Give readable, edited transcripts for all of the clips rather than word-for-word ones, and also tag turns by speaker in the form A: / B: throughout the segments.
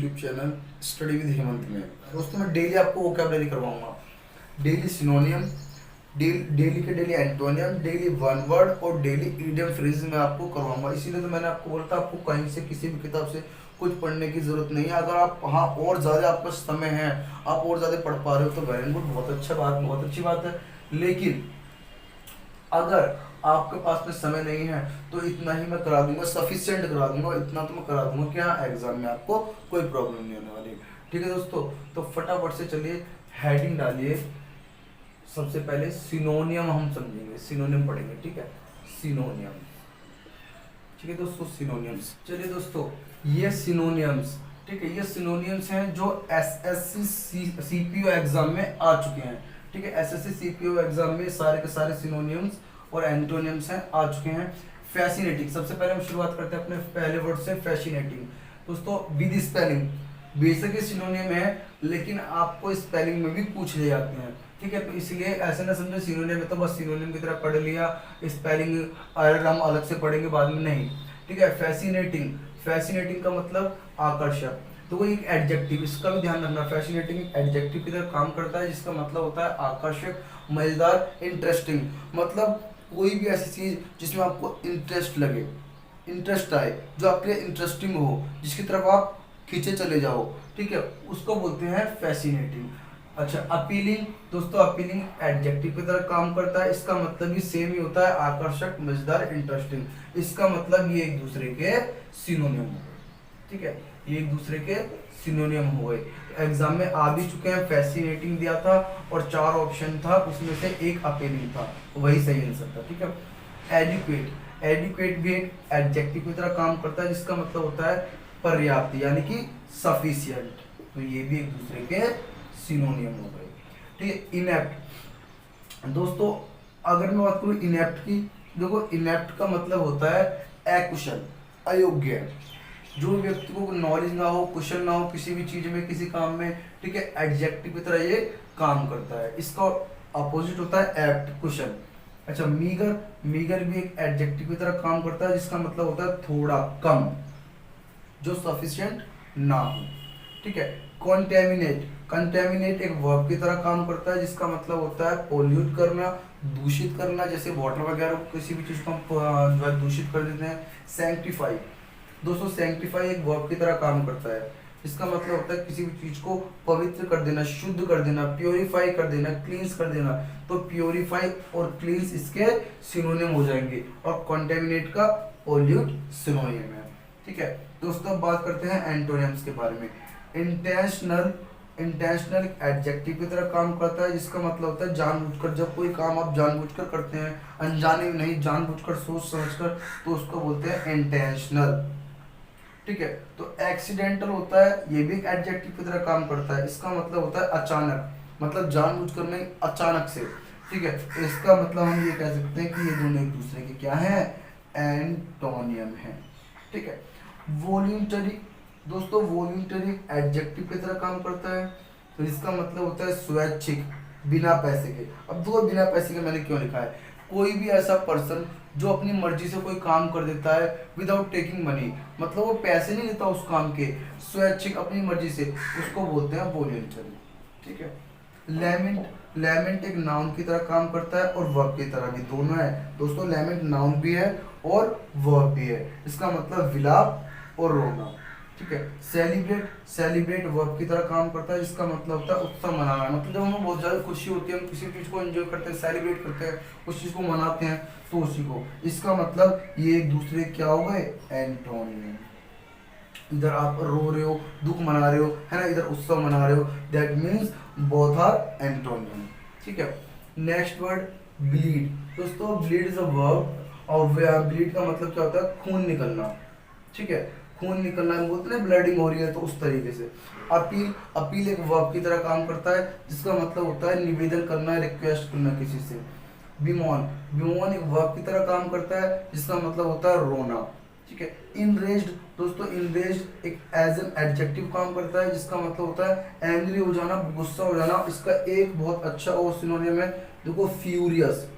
A: YouTube channel study with Hemant में। दोस्तों मैं डेली आपको वोकैबुलरी करवाऊंगा, डेली सिनोनियम, डेली के daily antonym, daily one word और डेली इडियम फ्रेज में आपको करवाऊंगा। इसीलिए तो मैंने आपको बोला था आपको कहीं से किसी भी किताब से कुछ पढ़ने की जरूरत नहीं है। अगर आप हाँ और ज़्यादा आपका समय है, आप और ज़्यादा पढ़ पा रहे हो तो वेरी गुड, बहुत अच्छा बात, बहुत अच्छी बात है। लेकिन अगर आपके पास में समय नहीं है तो इतना ही मैं करा दूंगा, सफिशिएंट करा दूंगा, इतना तो मैं करा दूंगा कि हाँ एग्जाम में आपको कोई प्रॉब्लम नहीं होने वाली। ठीक है दोस्तों, तो फटाफट से चलिए हेडिंग डालिए। सबसे पहले सिनोनियम हम समझेंगे, सिनोनियम पढ़ेंगे। ठीक है, सिनोनियम। ठीक है दोस्तों, सिनोनियम्स। चलिए दोस्तों, ये सिनोनियम्स, ठीक है, ये सिनोनियम्स हैं जो एसएससी सीपीओ एग्जाम में आ चुके हैं। ठीक है, एसएससी सीपीओ एग्जाम में सारे के सारे सिनोनियम्स और एंटोनियम्स हैं, आ चुके हैं। फैसिनेटिंग, सबसे पहले हम शुरुआत करते हैं अपने पहले वर्ड से, फैसिनेटिंग। दोस्तों विद स्पेलिंग, बेसिक सिनोनियम है लेकिन आपको स्पेलिंग में भी पूछ ले जाते हैं। ठीक है, तो इसलिए ऐसे ना समझो सिनोनियम है तो बस सिनोनियम की तरह पढ़ लिया, स्पेलिंग अगर हम अलग से पढ़ेंगे बाद में, नहीं। ठीक है, फैसिनेटिंग, फैसिनेटिंग का मतलब आकर्षक, तो वो एक एडजेक्टिव, इसका भी ध्यान रखना। फैसिनेटिंग एडजेक्टिव की तरह काम करता है जिसका मतलब होता है आकर्षक, मजेदार, इंटरेस्टिंग। मतलब कोई भी ऐसी चीज जिसमें आपको इंटरेस्ट लगे, इंटरेस्ट आए, जो आपके लिए इंटरेस्टिंग हो, जिसकी तरफ आप खींचे चले जाओ, ठीक है, उसको बोलते हैं फैसिनेटिंग। अच्छा, अपीलिंग, दोस्तों अपीलिंग एडजेक्टिव की तरह काम करता है, इसका मतलब भी सेम ही होता है, आकर्षक, मजेदार, इंटरेस्टिंग। इसका मतलब ये एक दूसरे के सिनोनियम हो गए। ठीक है, ये एक दूसरे के सिनोनियम हो गए। एग्जाम में आ भी चुके हैं, फैसिनेटिंग दिया था और 4 ऑप्शन था, उसमें से एक अपीलिंग था, वही सही आंसर था। ठीक है, एडिक्वेट, एडिक्वेट भी एक एडजेक्टिव की तरह काम करता है जिसका मतलब होता है पर्याप्त, यानी कि सफिशिएंट। तो ये भी एक दूसरे के सिनोनियम हो गए। ठीक है, इनेप्ट, दोस्तों अगर मैं बात करूं इनेप्ट की, देखो इनेप्ट का मतलब होता है अकुशल, अयोग्य, जो व्यक्ति को नॉलेज ना हो, कुशल ना हो किसी भी चीज में, किसी काम में। ठीक है, एडजेक्टिव की तरह ये काम करता है। इसका अपोजिट होता है एप्ट, कुशल। अच्छा, मीगर, मीगर भी एक एडजेक्टिव की तरह काम करता है जिसका मतलब होता है थोड़ा, कम, जो सफिशिएंट ना हो। ठीक है, कॉन्टेमिनेट, कंटेमिनेट एक वर्ब की तरह काम करता है जिसका मतलब होता है पोल्यूट करना, दूषित करना, जैसे वाटर वगैरह किसी भी चीज को हम जो है दूषित कर देते हैं। सैंक्टिफाई, दोस्तों सैंक्टिफाई एक वर्ब की तरह काम करता है, इसका मतलब होता है किसी भी चीज को पवित्र कर देना, शुद्ध कर देना, प्योरीफाई कर देना, क्लींस कर देना। तो प्योरीफाई और क्लींस इसके सिनोनिम हो जाएंगे और कॉन्टेमिनेट का पोल्यूट सिनोनिम है। ठीक है दोस्तों, अब बात करते हैं एंटोनिम्स के बारे में। इंटेंशनल, इंटेंशनल एडजेक्टिव की तरह काम करता है जिसका मतलब होता है जानबूझकर, जब कोई काम आप जानबूझकर करते हैं, अनजाने में नहीं, जानबूझकर, सोच समझकर, तो उसको बोलते हैं इंटेंशनल। ठीक है, तो एक्सीडेंटल होता है, ये भी एक एडजेक्टिव की तरह काम करता है, इसका मतलब होता है अचानक, मतलब जानबूझकर नहीं, अचानक से। ठीक है, तो इसका मतलब हम ये कह सकते हैं कि ये दोनों एक दूसरे के क्या है, एंटोनियम है। ठीक है, वॉल्यूंटरी, दोस्तों वॉल्यूंटरी एडजेक्टिव की तरह काम करता है, तो इसका मतलब होता है स्वैच्छिक, बिना पैसे के। अब देखो बिना पैसे के मैंने क्यों लिखा है, कोई भी ऐसा पर्सन जो अपनी मर्जी से कोई काम कर देता है विदाउट टेकिंग मनी, मतलब वो पैसे नहीं लेता उस काम के, स्वैच्छिक अपनी मर्जी से, उसको बोलते हैं वॉल्यूंटरी। ठीक है, लेमेंट, लेमेंट एक नाउन की तरह काम करता है और वर्ब की तरह भी, दोनों है दोस्तों, लेमेंट नाउन भी है और वर्ब भी है, इसका मतलब विलाप और रोना। ठीक है, सेलिब्रेट, सेलिब्रेट वर्ब की तरह काम करता है जिसका मतलब होता है उत्सव मनाना, मतलब जब हमें बहुत ज़्यादा खुशी होती है, हम किसी चीज़ को एंजॉय करते हैं, सेलिब्रेट करते हैं, उस चीज़ को मनाते हैं, तो उसी को, इसका मतलब ये एक दूसरे क्या हो गए, एंटोनियम। इधर आप रो रहे हो, दुख मना रहे हो, है ना, इधर उत्सव मना रहे हो, that means both are antonym. ठीक है, नेक्स्ट वर्ड ब्लीड, दोस्तों ब्लीड इज अ वर्ब, और ब्लीड का मतलब क्या होता है, खून निकलना। ठीक है, खून निकलना, हम बोलते हैं ब्लडिंग हो रही है, तो उस तरीके से। अपील, अपील एक वर्ब की तरह काम करता है जिसका मतलब होता है निवेदन करना, रिक्वेस्ट करना किसी से। बिमोन, बिमोन एक वर्ब की तरह काम करता है जिसका मतलब होता है रोना। ठीक है, इनरेज्ड, दोस्तों इनरेज्ड एक एज एन एडजेक्टिव काम करता है जिसका मतलब होता है एंग्री हो जाना, गुस्सा हो जाना। इसका एक बहुत अच्छा और सिनोनिम है, देखो फ्यूरियस।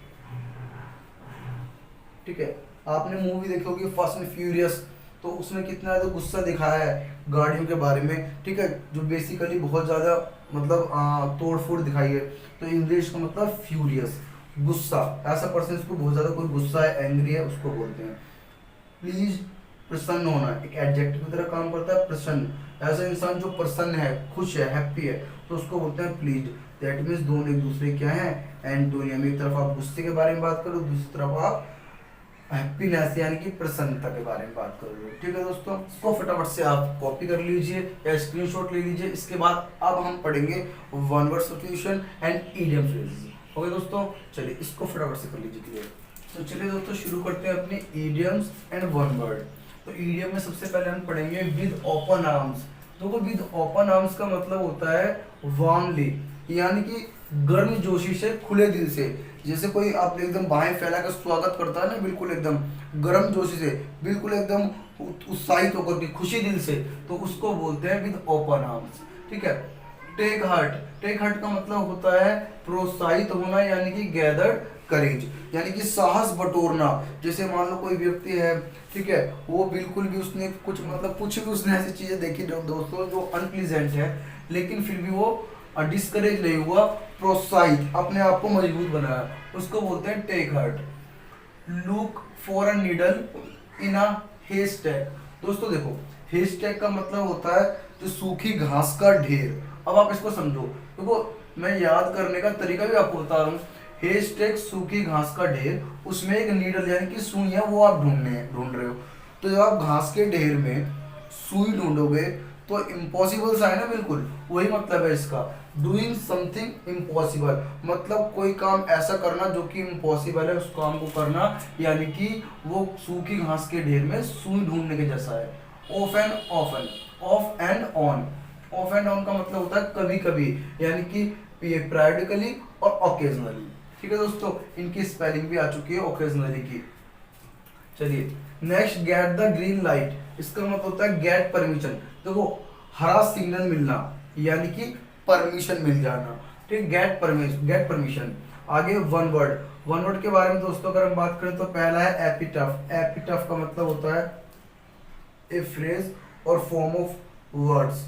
A: ठीक है, आपने मूवी देखी होगी फास्ट एंड फ्यूरियस, तो उसमें कितना ज़्यादा गुस्सा दिखाया है गाड़ियों के बारे में, ठीक है, जो बेसिकली बहुत ज़्यादा मतलब तोड़ फोड़ दिखाई है। तो इंग्लिश का मतलब फ्यूरियस, गुस्सा, ऐसा पर्सन जिसको बहुत ज़्यादा कोई गुस्सा है, एंग्री है, उसको बोलते हैं। प्लीज, प्रसन्न होना, एक एडजेक्टिव की तरह काम करता है, प्रसन्न, ऐसा इंसान जो प्रसन्न है, खुश है, हैप्पी है, तो उसको बोलते हैं प्लीज। दैट मीन्स दोनों एक दूसरे क्या है, एंटोनियम। एक तरफ आप गुस्से के बारे में बात करो, दूसरी तरफ आप हैप्पीनेस यानी कि प्रसन्नता के बारे में बात करोगे। ठीक है दोस्तों, इसको फटाफट से आप कॉपी कर लीजिए या स्क्रीनशॉट ले लीजिए। इसके बाद अब हम पढ़ेंगे one word substitution and idiom phrases. Okay दोस्तों, चलिए इसको फटाफट से कर लीजिए क्लियर। तो चलिए दोस्तों शुरू करते हैं अपने इडियम्स एंड वन वर्ड। तो इडियम में सबसे पहले हम पढ़ेंगे विद ओपन आर्म्स। तो विद ओपन आर्म्स का मतलब होता है वार्मली, यानी कि गर्म जोशी से, खुले दिल से। जैसे कोई आप एकदम बाहें फैला कर स्वागत करता है ना, बिल्कुल एकदम गर्म जोशी से, बिल्कुल एकदम उत्साहित होकर के, खुशी दिल से, तो उसको बोलते हैं विद ओपन आर्म्स। ठीक है। टेक हार्ट, टेक हार्ट का मतलब होता है प्रोत्साहित होना, यानी कि गैदर्ड करेज, यानी कि साहस बटोरना। जैसे मान लो कोई व्यक्ति है, ठीक है, वो बिल्कुल भी उसने कुछ मतलब कुछ भी उसने ऐसी चीजें देखी जो दोस्तों जो अनप्लीजेंट है, लेकिन फिर भी वो डिस्करेज नहीं हुआ, प्रोत्साहित, अपने आप को मजबूत बनाया, उसको बोलते हैं take heart. Look for a needle in a haystack. दोस्तों देखो, हेस्टैक का मतलब होता है जो सूखी घास का ढेर। अब आप इसको समझो, देखो मैं याद करने का तरीका भी आपको बता रहा हूँ। हेस्टैक सूखी घास का ढेर, उसमें एक नीडल यानी कि सुई है, वो आप ढूंढ रहे हो। तो जब आप घास के ढेर में सुई ढूंढोगे तो इम्पॉसिबल सा है ना, बिल्कुल वही मतलब है इसका। डूइंग समथिंग इम्पॉसिबल, मतलब कोई काम ऐसा करना जो कि इम्पॉसिबल है, उस काम को करना, यानी कि वो सूखी घास के ढेर में सुई ढूंढने के जैसा है। Of and often, of and on, of and on का मतलब होता है कभी कभी, यानी कि पीरियडिकली और ओकेजनली। ठीक है दोस्तों, इनकी स्पेलिंग भी आ चुकी है ओकेजनली की। चलिए next, get the green light, इसका मतलब होता है गेट परमिशन। देखो हरा सिग्नल मिलना, यानी कि परमिशन मिल जाना। ठीक, गेट परमिशन। आगे वन वर्ड, वन वर्ड के बारे में दोस्तों अगर हम बात करें तो पहला है एपिटफ। एपिटफ का मतलब होता है a phrase or form of words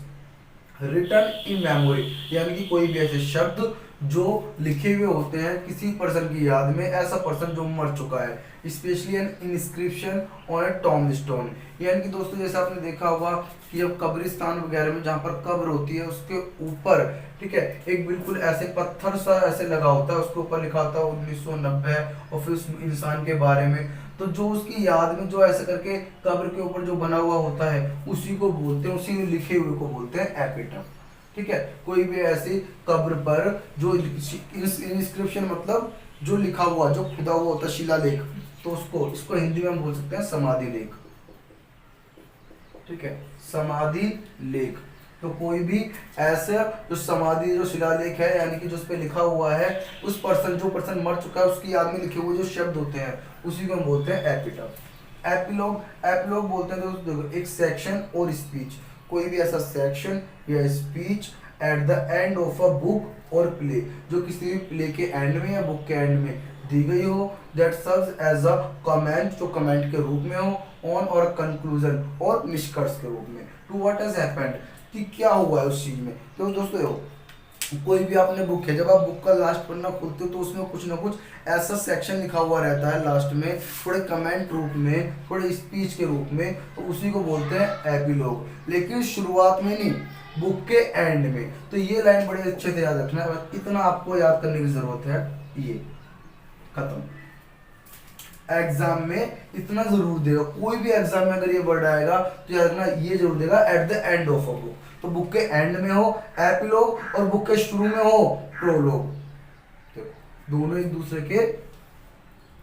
A: written in memory, यानी कि कोई भी ऐसे शब्द जो लिखे हुए होते हैं किसी पर्सन की याद में, ऐसा पर्सन जो मर चुका है। Specially N inscription on A Tom stone, यानी कि दोस्तों जैसे आपने देखा होगा कि अब कब्रिस्तान वगैरह में जहाँ पर कब्र होती है उसके ऊपर, ठीक है, एक बिल्कुल ऐसे पत्थर सा ऐसे लगा होता है, उसके ऊपर लिखा होता है 1990 और फिर उस इंसान के बारे में। तो जो उसकी याद में जो ऐसे करके कब्र के ऊपर जो बना हुआ होता है उसी को बोलते हैं, उसी लिखे हुए को बोलते हैं एपिटफ। ठीक है, कोई भी ऐसी कब्र पर जो इंस्क्रिप्शन मतलब जो लिखा हुआ, जो खुदा हुआ होता है, शिलालेख, तो इसको हिंदी में हम बोल सकते हैं समाधि लेख। ठीक है, समाधि लेख। तो कोई भी ऐसा जो समाधि जो शिलालेख है, यानी कि जो उस पर लिखा हुआ है, उस पर्सन जो पर्सन मर चुका है उसकी याद में लिखे हुए जो शब्द होते हैं उसी को हम बोलते हैं एपिटफ। एपिलॉग, एपिलॉग बोलते हैं दोस्तों एक सेक्शन और स्पीच, कोई भी ऐसा सेक्शन या speech at the end of a book और प्ले, जो किसी भी प्ले के एंड में या बुक के एंड में दी गई हो, that serves as a comment, जो कमेंट के रूप में हो, ऑन और कंक्लूजन, और निष्कर्ष के रूप में, टू व्हाट हैज हैपेंड, कि क्या हुआ है उस चीज में। तो दोस्तों कोई भी आपने बुक है, जब आप बुक का लास्ट पन्ना खोलते हो तो उसमें कुछ ना कुछ ऐसा सेक्शन लिखा हुआ रहता है लास्ट में, थोड़े कमेंट रूप में, थोड़े स्पीच के रूप में, तो उसी को बोलते हैं एपिलॉग। लेकिन शुरुआत में नहीं, बुक के एंड में। तो ये लाइन बड़े अच्छे से याद रखना है, इतना आपको याद करने की जरूरत है। ये खत्म। एग्जाम में इतना जरूर देगा, कोई भी एग्जाम में अगर ये वर्ड आएगा तो याद रखना ये जरूर देगा at the end of a book. तो बुक के एंड में हो एपिलॉग और बुक के शुरू में हो प्रोलॉग, तो दोनों एक दूसरे के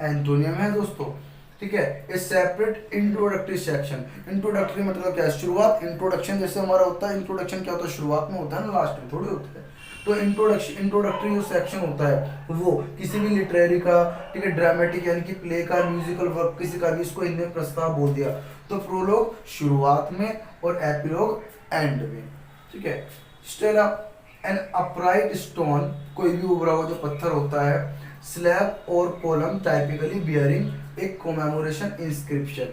A: एंटोनियम है दोस्तों। ठीक है, ए सेपरेट इंट्रोडक्टरी सेक्शन। इंट्रोडक्टरी मतलब क्या है, शुरुआत। इंट्रोडक्शन जैसे हमारा होता है, इंट्रोडक्शन क्या होता है, शुरुआत में होता है ना, लास्ट में थोड़ी होता है। तो इंट्रोडक्टरी जो सेक्शन होता है वो किसी भी लिटरेरी का, ठीक है, ड्रामेटिक यानी कि प्ले का, म्यूजिकल वर्क किसी का भी, इसको हिंदी में प्रस्ताव बोल दिया। तो प्रोलॉग शुरुआत में और एपिलॉग एंड में। ठीक है, स्टेला, एन अपराइट स्टोन, कोई भी उभरा हुआ जो पत्थर होता है, स्लैब और कॉलम टाइपिकली बियरिंग एक कॉमेमोरेशन इंस्क्रिप्शन,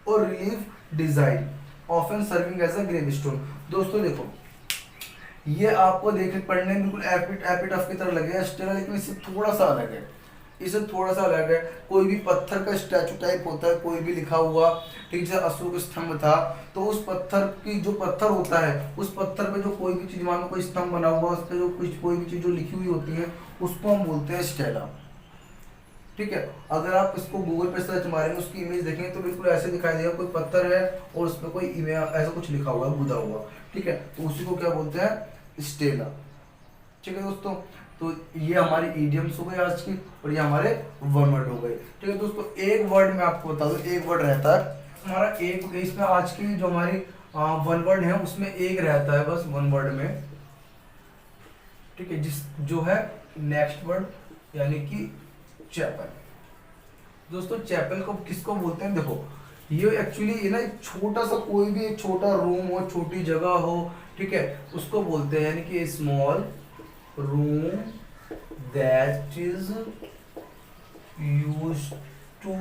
A: और relief design often serving as a gravestone. दोस्तों देखो, ये आपको देखने पढ़ने में बिल्कुल एपिटाफ की तरह लगेगा स्टेला, लेकिन इससे थोड़ा सा अलग है। इससे थोड़ा सा अलग है। कोई भी पत्थर का स्टैचू टाइप होता है, कोई भी लिखा हुआ, ठीक है, अशोक स्तंभ था, तो उस पत्थर की जो पत्थर होता है, उस पत्थर पे जो कोई भी चीज, मान लो कोई स्तंभ बना हुआ, उस पर जो कुछ कोई भी चीज जो लिखी हुई होती है, उसको हम बोलते हैं स्टेला। ठीक है, अगर आप इसको गूगल पे सर्च मारेंगे, उसकी इमेज देखेंगे तो बिल्कुल ऐसे दिखाई देगा, कोई पत्थर है और उस पर कोई इमेज ऐसा कुछ लिखा हुआ है, गुदा हुआ। ठीक है, तो उसी को क्या बोलते हैं, स्टेला। ठीक है दोस्तों, तो ये हमारी इडियम्स हो गए आज की, और ये हमारे वन वर्ड हो गए। ठीक है दोस्तों, एक वर्ड में आपको बता दूं, एक वर्ड रहता है हमारा, एक इसमें आज की जो हमारी वन वर्ड है उसमें एक रहता है बस वन वर्ड में। ठीक है, जिस जो है नेक्स्ट वर्ड, यानी कि चैपल। दोस्तों चैपल को किसको बोलते हैं, देखो ये एक्चुअली ना एक छोटा सा, कोई भी एक छोटा रूम हो, छोटी जगह हो, ठीक है, उसको बोलते हैं, यानी कि small room that is used to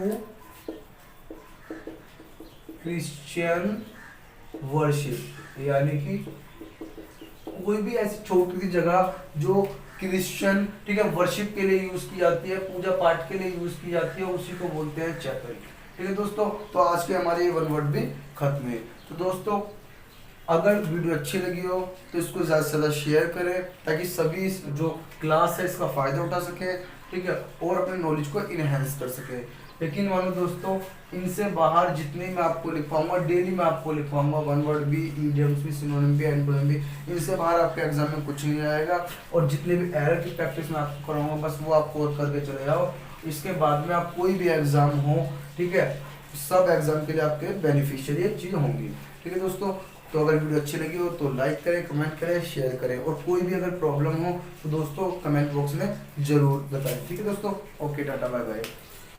A: Christian worship, यानी कि कोई भी ऐसी छोटी सी जगह जो क्रिश्चियन, ठीक है, वर्शिप के लिए यूज की जाती है, पूजा पाठ के लिए यूज की जाती है, उसी को बोलते हैं चैपल। ठीक है दोस्तों, तो आज के हमारे ये वन वर्ड भी खत्म है। तो दोस्तों अगर वीडियो अच्छी लगी हो तो इसको ज़्यादा से ज़्यादा शेयर करें, ताकि सभी जो क्लास है इसका फ़ायदा उठा सके, ठीक है, और अपने नॉलेज को इनहेंस कर सके। यकीन मानो दोस्तों, इनसे बाहर जितने मैं आपको लिख पाऊंगा, डेली मैं आपको लिख पाऊंगा, वन वर्ड भी, इडियम्स भी, सिनोनिम भी, एंटोनिम भी, इनसे बाहर आपके एग्जाम में कुछ नहीं आएगा। और जितने भी एरर की प्रैक्टिस मैं आपको कराऊंगा, बस वो आपको करके चले जाओ। इसके बाद में आप कोई भी एग्जाम हो, ठीक है, सब एग्जाम के लिए आपके बेनिफिशियल ये चीज़ होंगी। ठीक है दोस्तों, तो अगर वीडियो अच्छी लगी हो तो लाइक करें, कमेंट करें, शेयर करें, और कोई भी अगर प्रॉब्लम हो तो दोस्तों कमेंट बॉक्स में ज़रूर बताएं। ठीक है दोस्तों, ओके, टाटा, बाय बाय।